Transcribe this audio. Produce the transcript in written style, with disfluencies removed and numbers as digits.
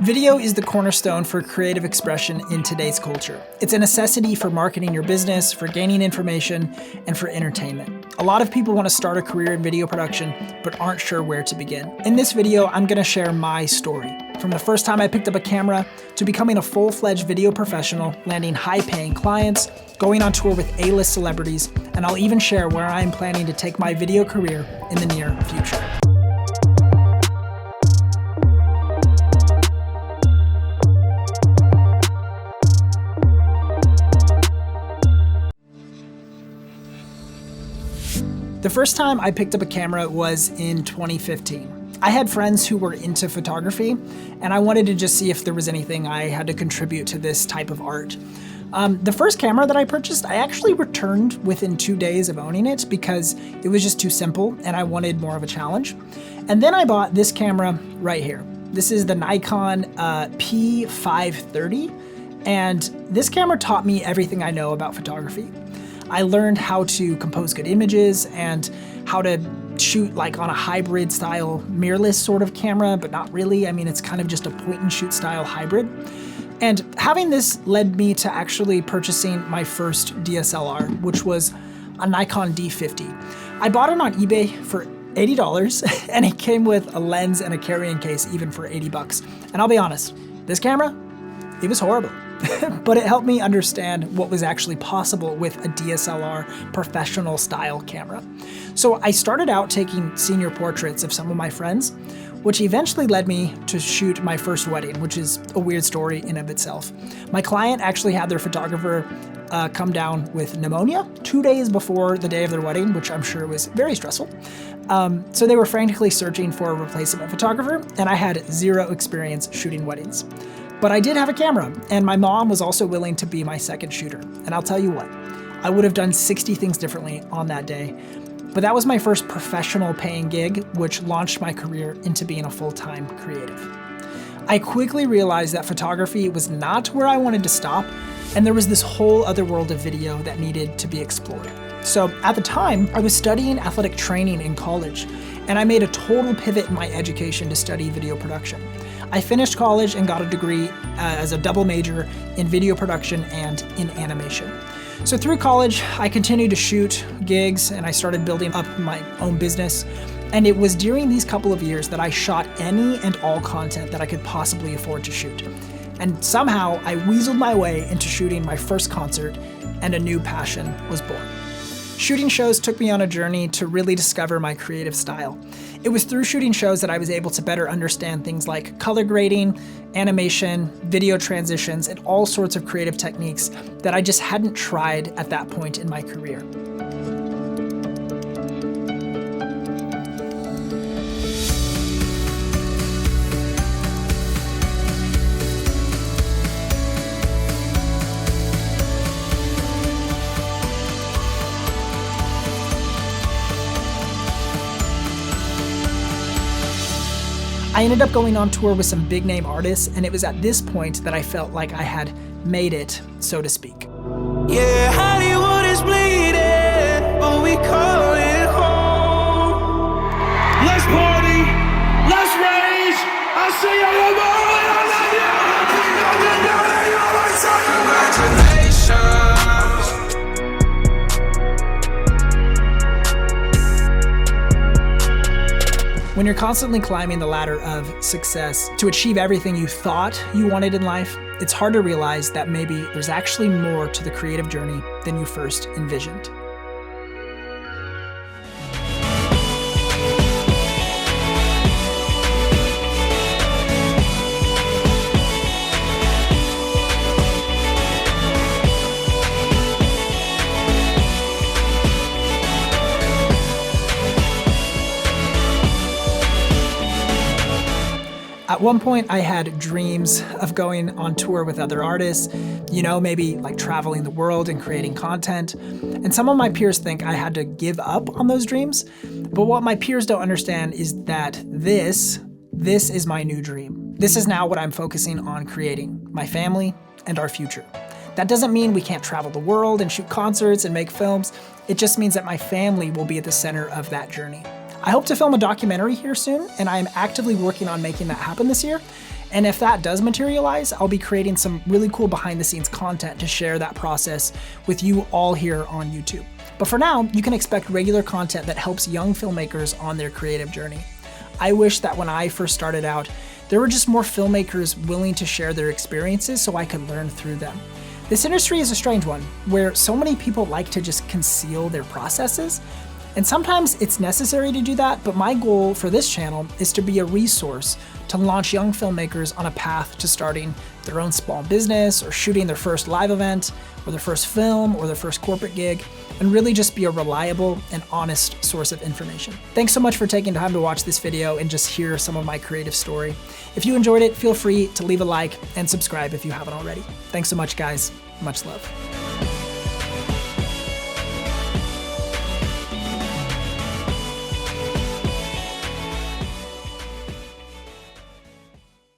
Video is the cornerstone for creative expression in today's culture. It's a necessity for marketing your business, for gaining information, and for entertainment. A lot of people want to start a career in video production, but aren't sure where to begin. In this video, I'm going to share my story. From the first time I picked up a camera, to becoming a full-fledged video professional, landing high-paying clients, going on tour with A-list celebrities, and I'll even share where I'm planning to take my video career in the near future. The first time I picked up a camera was in 2015. I had friends who were into photography, and I wanted to just see if there was anything I had to contribute to this type of art. The first camera that I purchased, I actually returned within 2 days of owning it because it was just too simple and I wanted more of a challenge. And then I bought this camera right here. This is the Nikon P530, and this camera taught me everything I know about photography. I learned how to compose good images and how to shoot like on a hybrid style mirrorless sort of camera, but not really. I mean, it's kind of just a point and shoot style hybrid. And having this led me to actually purchasing my first DSLR, which was a Nikon D50. I bought it on eBay for $80 and it came with a lens and a carrying case even for 80 bucks. And I'll be honest, this camera, it was horrible. But it helped me understand what was actually possible with a DSLR professional style camera. So I started out taking senior portraits of some of my friends, which eventually led me to shoot my first wedding, which is a weird story in of itself. My client actually had their photographer come down with pneumonia 2 days before the day of their wedding, which I'm sure was very stressful. So they were frantically searching for a replacement photographer, and I had zero experience shooting weddings. But I did have a camera, and my mom was also willing to be my second shooter. And I'll tell you what, I would have done 60 things differently on that day. But that was my first professional paying gig, which launched my career into being a full-time creative. I quickly realized that photography was not where I wanted to stop, and there was this whole other world of video that needed to be explored. So at the time, I was studying athletic training in college, and I made a total pivot in my education to study video production. I finished college and got a degree as a double major in video production and in animation. So through college, I continued to shoot gigs and I started building up my own business. And it was during these couple of years that I shot any and all content that I could possibly afford to shoot. And somehow I weaseled my way into shooting my first concert, and a new passion was born. Shooting shows took me on a journey to really discover my creative style. It was through shooting shows that I was able to better understand things like color grading, animation, video transitions, and all sorts of creative techniques that I just hadn't tried at that point in my career. I ended up going on tour with some big name artists, and it was at this point that I felt like I had made it, so to speak. Yeah, Hollywood is bleeding, but we call it home. Let's party, let's rage. I see you tomorrow and I love you. Congratulations. When you're constantly climbing the ladder of success to achieve everything you thought you wanted in life, it's hard to realize that maybe there's actually more to the creative journey than you first envisioned. At one point, I had dreams of going on tour with other artists, maybe like traveling the world and creating content. And some of my peers think I had to give up on those dreams. But what my peers don't understand is that this is my new dream. This is now what I'm focusing on creating, my family and our future. That doesn't mean we can't travel the world and shoot concerts and make films. It just means that my family will be at the center of that journey. I hope to film a documentary here soon, and I am actively working on making that happen this year. And if that does materialize, I'll be creating some really cool behind the scenes content to share that process with you all here on YouTube. But for now, you can expect regular content that helps young filmmakers on their creative journey. I wish that when I first started out, there were just more filmmakers willing to share their experiences so I could learn through them. This industry is a strange one, where so many people like to just conceal their processes. And sometimes it's necessary to do that, but my goal for this channel is to be a resource to launch young filmmakers on a path to starting their own small business or shooting their first live event or their first film or their first corporate gig, and really just be a reliable and honest source of information. Thanks so much for taking time to watch this video and just hear some of my creative story. If you enjoyed it, feel free to leave a like and subscribe if you haven't already. Thanks so much, guys. Much love.